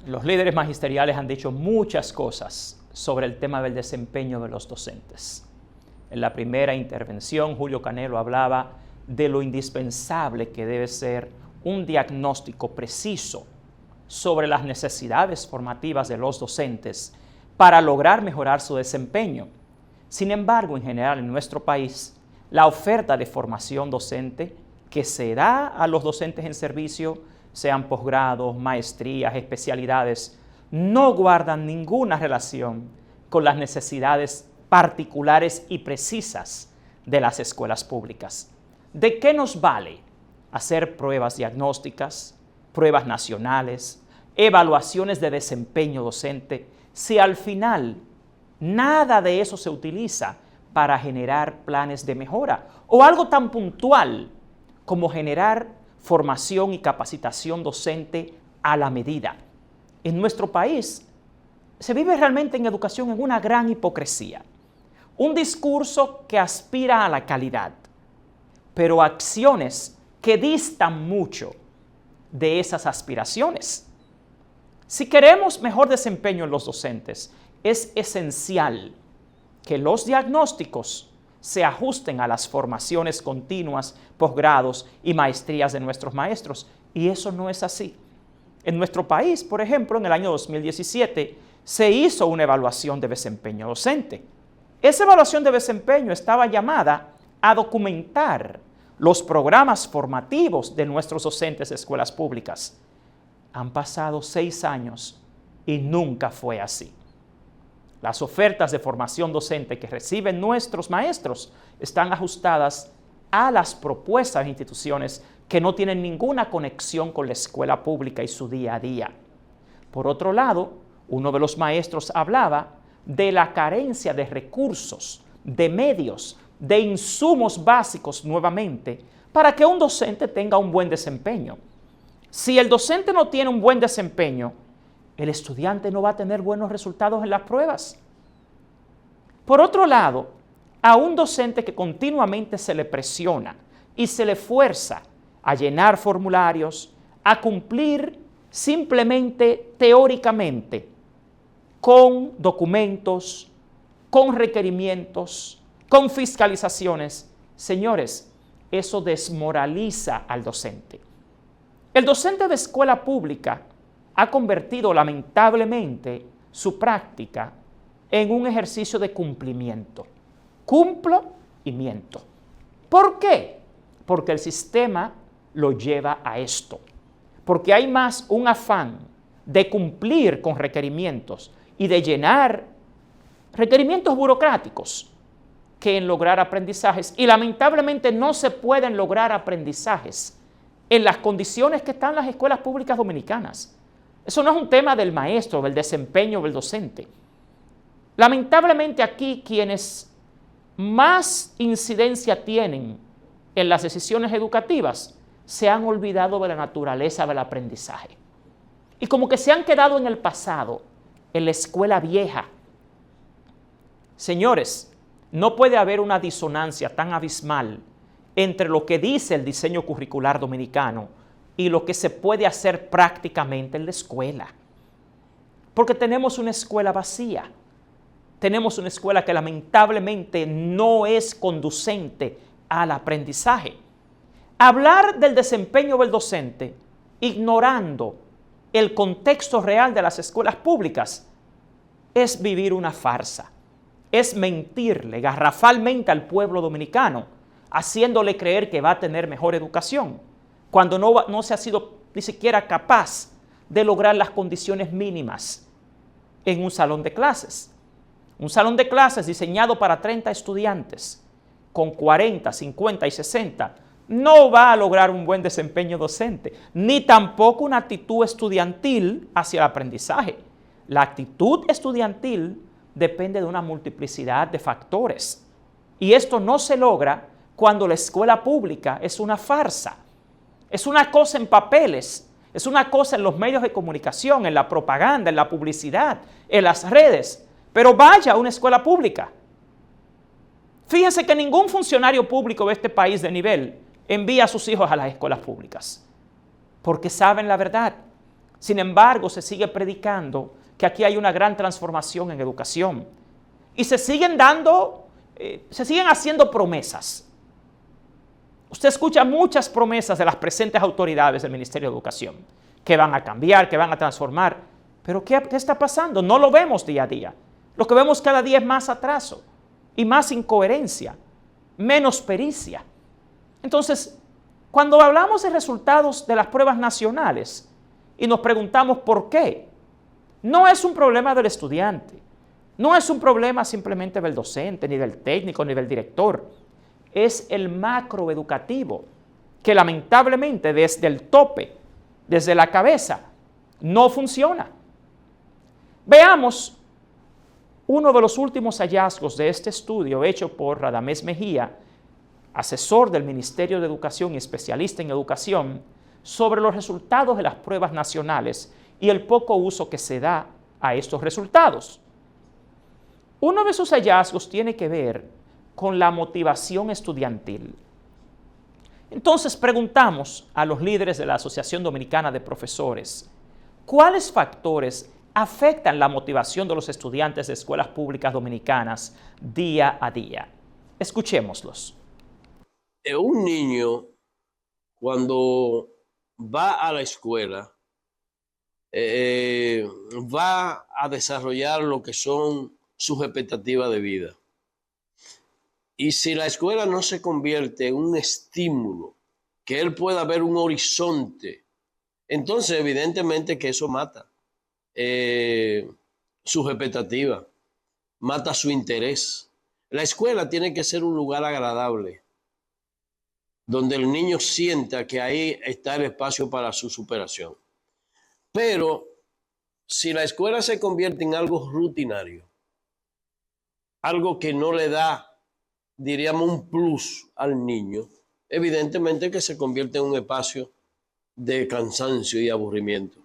los líderes magisteriales han dicho muchas cosas sobre el tema del desempeño de los docentes. En la primera intervención, Julio Canelo hablaba de lo indispensable que debe ser un diagnóstico preciso sobre las necesidades formativas de los docentes para lograr mejorar su desempeño. Sin embargo, en general en nuestro país la oferta de formación docente que se da a los docentes en servicio, sean posgrados, maestrías, especialidades, no guardan ninguna relación con las necesidades particulares y precisas de las escuelas públicas. ¿De qué nos vale hacer pruebas diagnósticas, pruebas nacionales, evaluaciones de desempeño docente, si al final nada de eso se utiliza para generar planes de mejora o algo tan puntual como generar formación y capacitación docente a la medida? En nuestro país se vive realmente en educación en una gran hipocresía. Un discurso que aspira a la calidad, pero acciones que distan mucho de esas aspiraciones. Si queremos mejor desempeño en los docentes, es esencial que los diagnósticos se ajusten a las formaciones continuas, posgrados y maestrías de nuestros maestros. Y eso no es así. En nuestro país, por ejemplo, en el año 2017, se hizo una evaluación de desempeño docente. Esa evaluación de desempeño estaba llamada a documentar los programas formativos de nuestros docentes de escuelas públicas. Han pasado 6 años y nunca fue así. Las ofertas de formación docente que reciben nuestros maestros están ajustadas a las propuestas de instituciones que no tienen ninguna conexión con la escuela pública y su día a día. Por otro lado, uno de los maestros hablaba de la carencia de recursos, de medios, de insumos básicos nuevamente, para que un docente tenga un buen desempeño. Si el docente no tiene un buen desempeño, el estudiante no va a tener buenos resultados en las pruebas. Por otro lado, a un docente que continuamente se le presiona y se le fuerza a llenar formularios, a cumplir simplemente teóricamente con documentos, con requerimientos, con fiscalizaciones, señores, eso desmoraliza al docente. El docente de escuela pública ha convertido lamentablemente su práctica en un ejercicio de cumplimiento. Cumplo y miento. ¿Por qué? Porque el sistema lo lleva a esto. Porque hay más un afán de cumplir con requerimientos y de llenar requerimientos burocráticos que en lograr aprendizajes. Y lamentablemente no se pueden lograr aprendizajes en las condiciones que están las escuelas públicas dominicanas. Eso no es un tema del maestro, del desempeño del docente. Lamentablemente aquí quienes más incidencia tienen en las decisiones educativas se han olvidado de la naturaleza del aprendizaje. Y como que se han quedado en el pasado, en la escuela vieja. Señores, no puede haber una disonancia tan abismal entre lo que dice el diseño curricular dominicano y lo que se puede hacer prácticamente en la escuela. Porque tenemos una escuela vacía. Tenemos una escuela que lamentablemente no es conducente al aprendizaje. Hablar del desempeño del docente ignorando el contexto real de las escuelas públicas es vivir una farsa. Es mentirle garrafalmente al pueblo dominicano, haciéndole creer que va a tener mejor educación, cuando no se ha sido ni siquiera capaz de lograr las condiciones mínimas en un salón de clases. Un salón de clases diseñado para 30 estudiantes, con 40, 50 y 60, no va a lograr un buen desempeño docente, ni tampoco una actitud estudiantil hacia el aprendizaje. La actitud estudiantil depende de una multiplicidad de factores. Y esto no se logra cuando la escuela pública es una farsa. Es una cosa en papeles, es una cosa en los medios de comunicación, en la propaganda, en la publicidad, en las redes. Pero vaya a una escuela pública. Fíjense que ningún funcionario público de este país de nivel envía a sus hijos a las escuelas públicas, porque saben la verdad. Sin embargo, se sigue predicando que aquí hay una gran transformación en educación y se siguen haciendo promesas. Usted escucha muchas promesas de las presentes autoridades del Ministerio de Educación, que van a cambiar, que van a transformar, pero ¿qué está pasando? No lo vemos día a día. Lo que vemos cada día es más atraso y más incoherencia. menos pericia. Entonces, cuando hablamos de resultados de las pruebas nacionales y nos preguntamos por qué, no es un problema del estudiante, no es un problema simplemente del docente, ni del técnico, ni del director. Es el macroeducativo que lamentablemente desde el tope, desde la cabeza, no funciona. Veamos uno de los últimos hallazgos de este estudio hecho por Radamés Mejía, asesor del Ministerio de Educación y especialista en educación, sobre los resultados de las pruebas nacionales y el poco uso que se da a estos resultados. Uno de sus hallazgos tiene que ver con la motivación estudiantil. Entonces preguntamos a los líderes de la Asociación Dominicana de Profesores, ¿cuáles factores afectan la motivación de los estudiantes de escuelas públicas dominicanas día a día? Escuchémoslos. Un niño, cuando va a la escuela, va a desarrollar lo que son sus expectativas de vida. Y si la escuela no se convierte en un estímulo, que él pueda ver un horizonte, entonces evidentemente que eso mata sus expectativas, mata su interés. La escuela tiene que ser un lugar agradable, donde el niño sienta que ahí está el espacio para su superación. Pero si la escuela se convierte en algo rutinario, algo que no le da, diríamos, un plus al niño, evidentemente que se convierte en un espacio de cansancio y aburrimiento.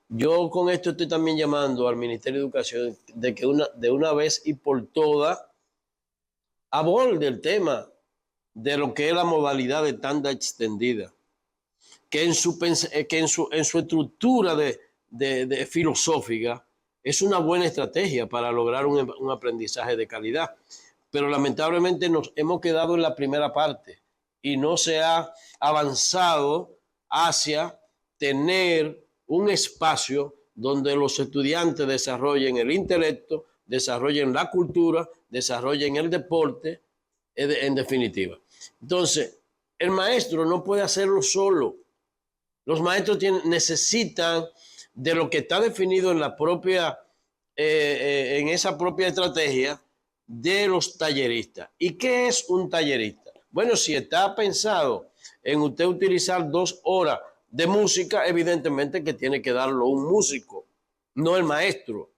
Yo con esto estoy también llamando al Ministerio de Educación de que de una vez y por todas aborde el tema de lo que es la modalidad de tanda extendida, que en su estructura de filosófica es una buena estrategia para lograr un aprendizaje de calidad. Pero lamentablemente nos hemos quedado en la primera parte y no se ha avanzado hacia tener un espacio donde los estudiantes desarrollen el intelecto, desarrollen la cultura, desarrollen el deporte, en definitiva. Entonces, el maestro no puede hacerlo solo. Los maestros necesitan de lo que está definido en la propia, en esa propia estrategia de los talleristas. ¿Y qué es un tallerista? Bueno, si está pensado en usted utilizar 2 horas de música, evidentemente que tiene que darlo un músico, no el maestro.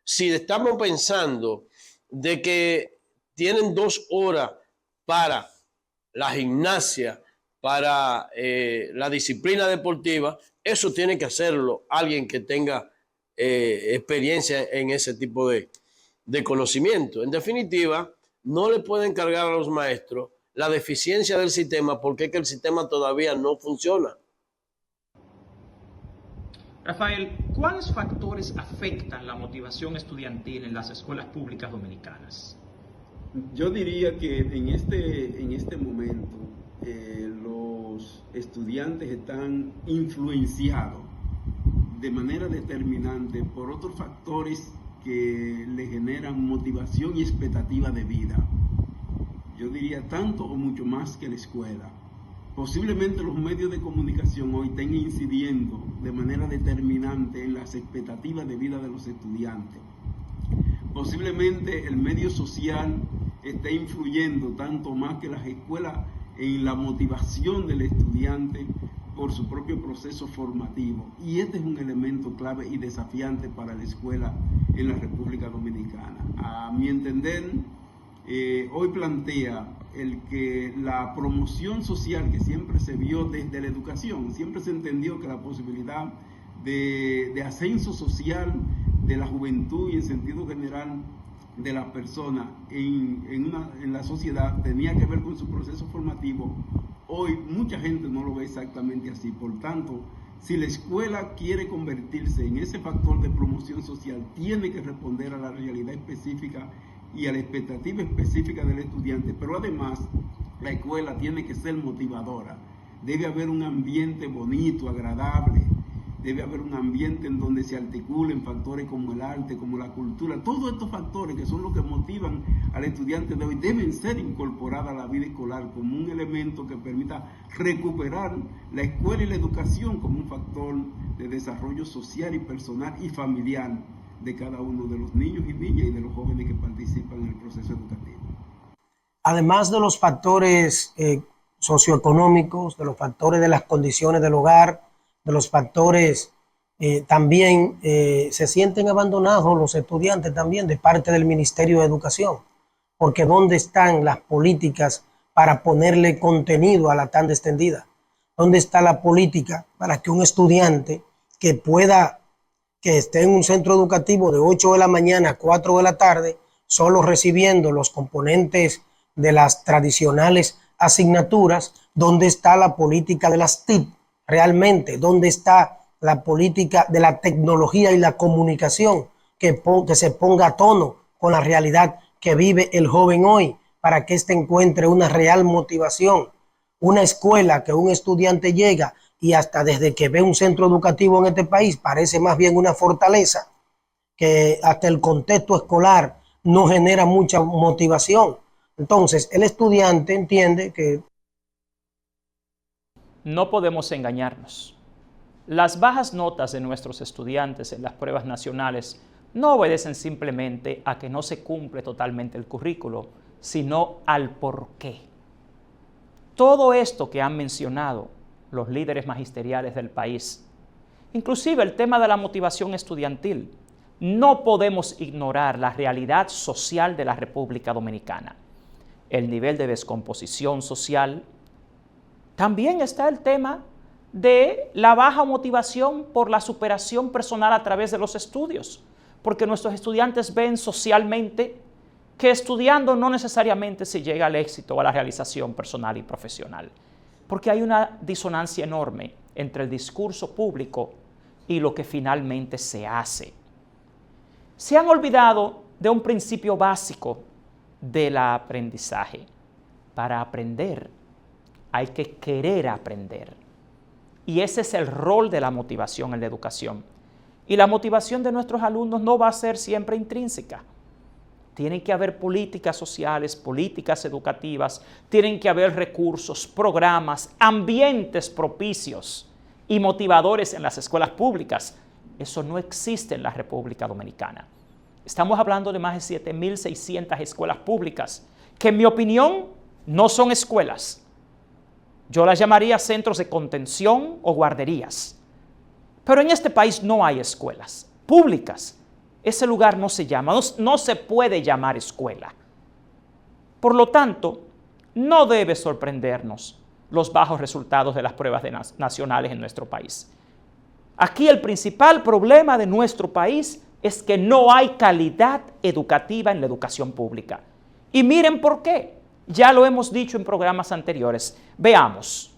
Si estamos pensando de que tienen 2 horas para la gimnasia, para la disciplina deportiva, eso tiene que hacerlo alguien que tenga experiencia en ese tipo de conocimiento. En definitiva, no le pueden cargar a los maestros la deficiencia del sistema porque es que el sistema todavía no funciona. Rafael, ¿cuáles factores afectan la motivación estudiantil en las escuelas públicas dominicanas? Yo diría que en este momento los estudiantes están influenciados de manera determinante por otros factores que le generan motivación y expectativa de vida. Yo diría tanto o mucho más que la escuela. Posiblemente los medios de comunicación hoy estén incidiendo de manera determinante en las expectativas de vida de los estudiantes. Posiblemente el medio social esté influyendo tanto más que las escuelas en la motivación del estudiante por su propio proceso formativo. Y este es un elemento clave y desafiante para la escuela en la República Dominicana. A mi entender, hoy plantea el que la promoción social que siempre se vio desde la educación, siempre se entendió que la posibilidad de ascenso social de la juventud y en sentido general de las personas en la sociedad tenía que ver con su proceso formativo. Hoy mucha gente no lo ve exactamente así. Por tanto, si la escuela quiere convertirse en ese factor de promoción social, tiene que responder a la realidad específica y a la expectativa específica del estudiante. Pero además, la escuela tiene que ser motivadora. Debe haber un ambiente bonito, agradable, debe haber un ambiente en donde se articulen factores como el arte, como la cultura. Todos estos factores que son los que motivan al estudiante de hoy deben ser incorporados a la vida escolar como un elemento que permita recuperar la escuela y la educación como un factor de desarrollo social y personal y familiar de cada uno de los niños y niñas y de los jóvenes que participan en el proceso educativo. Además de los factores socioeconómicos, de los factores de las condiciones del hogar, de los factores también se sienten abandonados los estudiantes también de parte del Ministerio de Educación, porque ¿dónde están las políticas para ponerle contenido a la tanda extendida? ¿Dónde está la política para que un estudiante que esté en un centro educativo de 8 de la mañana a 4 de la tarde, solo recibiendo los componentes de las tradicionales asignaturas? ¿Dónde está la política de las TIC realmente? ¿Dónde está la política de la tecnología y la comunicación que se ponga a tono con la realidad que vive el joven hoy, para que éste encuentre una real motivación? Una escuela que un estudiante llega y hasta desde que ve un centro educativo en este país parece más bien una fortaleza, que hasta el contexto escolar no genera mucha motivación. Entonces, el estudiante entiende que no podemos engañarnos. Las bajas notas de nuestros estudiantes en las pruebas nacionales no obedecen simplemente a que no se cumple totalmente el currículo, sino al porqué. Todo esto que han mencionado los líderes magisteriales del país, inclusive el tema de la motivación estudiantil, no podemos ignorar la realidad social de la República Dominicana. El nivel de descomposición social. También está el tema de la baja motivación por la superación personal a través de los estudios, porque nuestros estudiantes ven socialmente que estudiando no necesariamente se llega al éxito o a la realización personal y profesional, porque hay una disonancia enorme entre el discurso público y lo que finalmente se hace. Se han olvidado de un principio básico del aprendizaje. Para aprender hay que querer aprender. Y ese es el rol de la motivación en la educación. Y la motivación de nuestros alumnos no va a ser siempre intrínseca. Tienen que haber políticas sociales, políticas educativas, tienen que haber recursos, programas, ambientes propicios y motivadores en las escuelas públicas. Eso no existe en la República Dominicana. Estamos hablando de más de 7.600 escuelas públicas, que en mi opinión no son escuelas. Yo las llamaría centros de contención o guarderías. Pero en este país no hay escuelas públicas. Ese lugar no se llama, no se puede llamar escuela. Por lo tanto, no debe sorprendernos los bajos resultados de las pruebas nacionales en nuestro país. Aquí el principal problema de nuestro país es que no hay calidad educativa en la educación pública. Y miren por qué. Ya lo hemos dicho en programas anteriores. Veamos.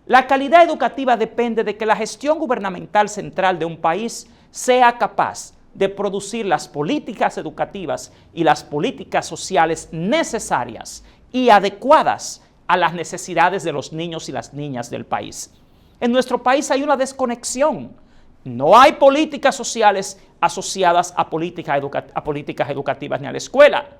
La calidad educativa depende de que la gestión gubernamental central de un país sea capaz de producir las políticas educativas y las políticas sociales necesarias y adecuadas a las necesidades de los niños y las niñas del país. En nuestro país hay una desconexión. No hay políticas sociales asociadas a políticas educativas ni a la escuela.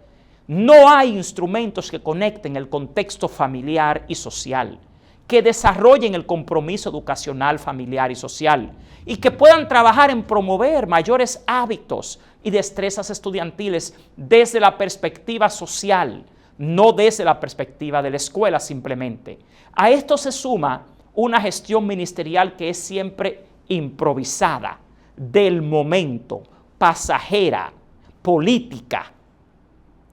No hay instrumentos que conecten el contexto familiar y social, que desarrollen el compromiso educacional familiar y social y que puedan trabajar en promover mayores hábitos y destrezas estudiantiles desde la perspectiva social, no desde la perspectiva de la escuela simplemente. A esto se suma una gestión ministerial que es siempre improvisada, del momento, pasajera, política.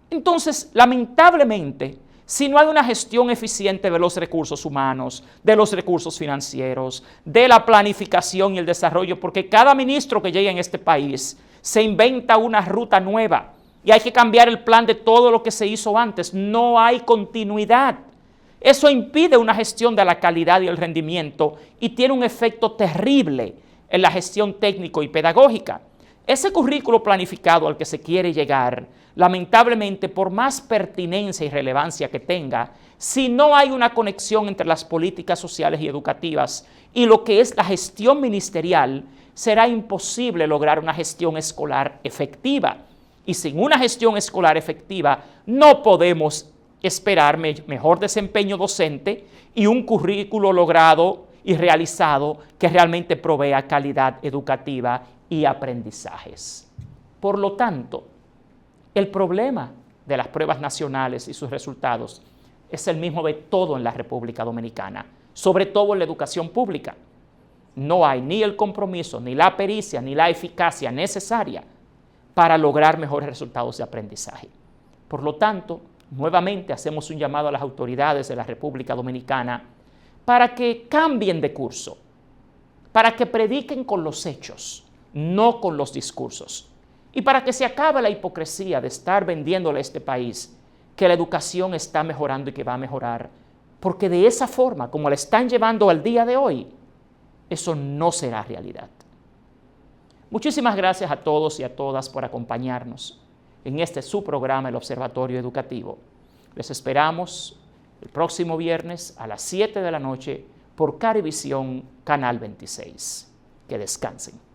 Entonces, lamentablemente, si no hay una gestión eficiente de los recursos humanos, de los recursos financieros, de la planificación y el desarrollo, porque cada ministro que llega en este país se inventa una ruta nueva y hay que cambiar el plan de todo lo que se hizo antes. No hay continuidad. Eso impide una gestión de la calidad y el rendimiento y tiene un efecto terrible en la gestión técnico y pedagógica. ese currículo planificado al que se quiere llegar, lamentablemente, por más pertinencia y relevancia que tenga, si no hay una conexión entre las políticas sociales y educativas y lo que es la gestión ministerial, será imposible lograr una gestión escolar efectiva. Y sin una gestión escolar efectiva, no podemos esperar mejor desempeño docente y un currículo logrado y realizado que realmente provea calidad educativa y aprendizajes. Por lo tanto, el problema de las pruebas nacionales y sus resultados es el mismo de todo en la República Dominicana, sobre todo en la educación pública. No hay ni el compromiso, ni la pericia, ni la eficacia necesaria para lograr mejores resultados de aprendizaje. Por lo tanto, nuevamente hacemos un llamado a las autoridades de la República Dominicana para que cambien de curso, para que prediquen con los hechos, no con los discursos, y para que se acabe la hipocresía de estar vendiéndole a este país que la educación está mejorando y que va a mejorar, porque de esa forma, como la están llevando al día de hoy, eso no será realidad. Muchísimas gracias a todos y a todas por acompañarnos en este su programa, El Observatorio Educativo. Les esperamos el próximo viernes a las 7 de la noche por Carivisión, Canal 26. Que descansen.